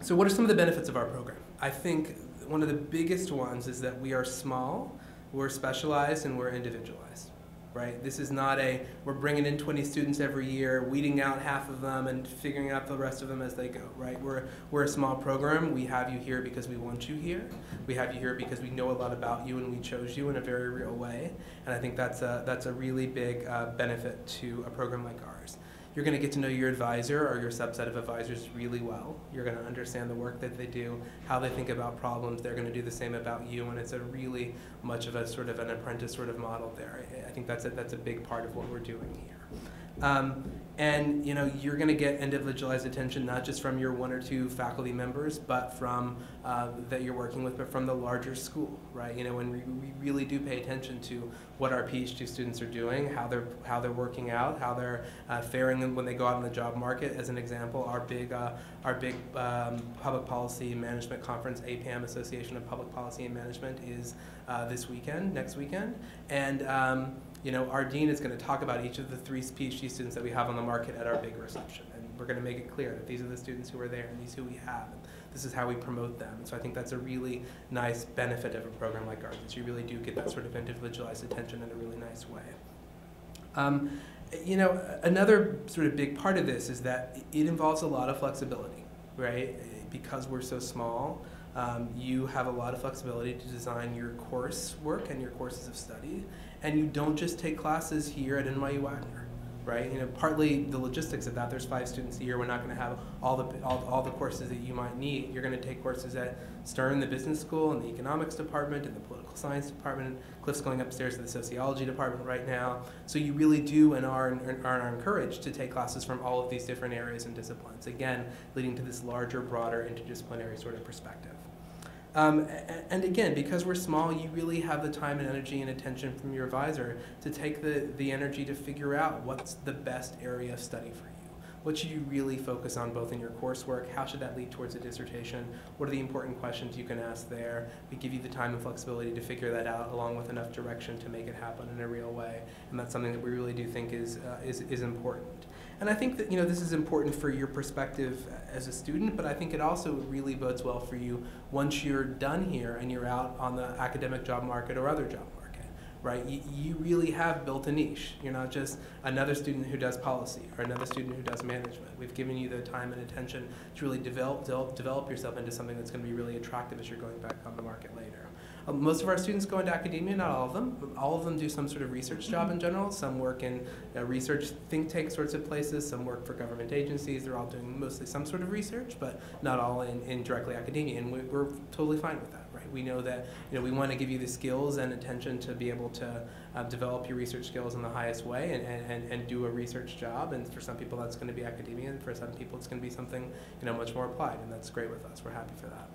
So what are some of the benefits of our program? I think one of the biggest ones is that we are small, we're specialized, and we're individualized. Right? This is not we're bringing in 20 students every year, weeding out half of them and figuring out the rest of them as they go, right? We're a small program. We have you here because we want you here. We have you here because we know a lot about you and we chose you in a very real way. And I think that's a really big benefit to a program like ours. You're going to get to know your advisor or your subset of advisors really well. You're going to understand the work that they do, how they think about problems. They're going to do the same about you, and it's a really much of a sort of an apprentice sort of model there. I think that's a big part of what we're doing here. And you're going to get individualized attention not just from your 1 or 2 faculty members, but from that you're working with, but from the larger school, right? And we really do pay attention to what our Ph.D. students are doing, how they're working out, how they're faring when they go out in the job market. As an example, our big public policy management conference, APAM, Association of Public Policy and Management, is next weekend, and our dean is going to talk about each of the 3 Ph.D. students that we have on the market at our big reception. And we're going to make it clear that these are the students who are there and these who we have. And this is how we promote them. And so I think that's a really nice benefit of a program like ours, is you really do get that sort of individualized attention in a really nice way. Another sort of big part of this is that it involves a lot of flexibility, right? Because we're so small, you have a lot of flexibility to design your coursework and your courses of study. And you don't just take classes here at NYU Wagner, right? Partly the logistics of that. There's 5 students a year. We're not going to have all the courses that you might need. You're going to take courses at Stern, the business school, and the economics department, and the political science department. Cliff's going upstairs to the sociology department right now. So you really do and are encouraged to take classes from all of these different areas and disciplines. Again, leading to this larger, broader, interdisciplinary sort of perspective. And again, because we're small, you really have the time and energy and attention from your advisor to take the energy to figure out what's the best area of study for you. What should you really focus on both in your coursework? How should that lead towards a dissertation? What are the important questions you can ask there? We give you the time and flexibility to figure that out, along with enough direction to make it happen in a real way. And that's something that we really do think is important. And I think that this is important for your perspective as a student, but I think it also really bodes well for you once you're done here and you're out on the academic job market or other job market. Right? You really have built a niche. You're not just another student who does policy or another student who does management. We've given you the time and attention to really develop yourself into something that's going to be really attractive as you're going back on the market later. Most of our students go into academia, not all of them. All of them do some sort of research job in general. Some work in research think tank sorts of places. Some work for government agencies. They're all doing mostly some sort of research, but not all in directly academia. And we're totally fine with that, right? We know that we want to give you the skills and attention to be able to develop your research skills in the highest way and do a research job. And for some people, that's going to be academia, and for some people, it's going to be something much more applied. And that's great with us. We're happy for that.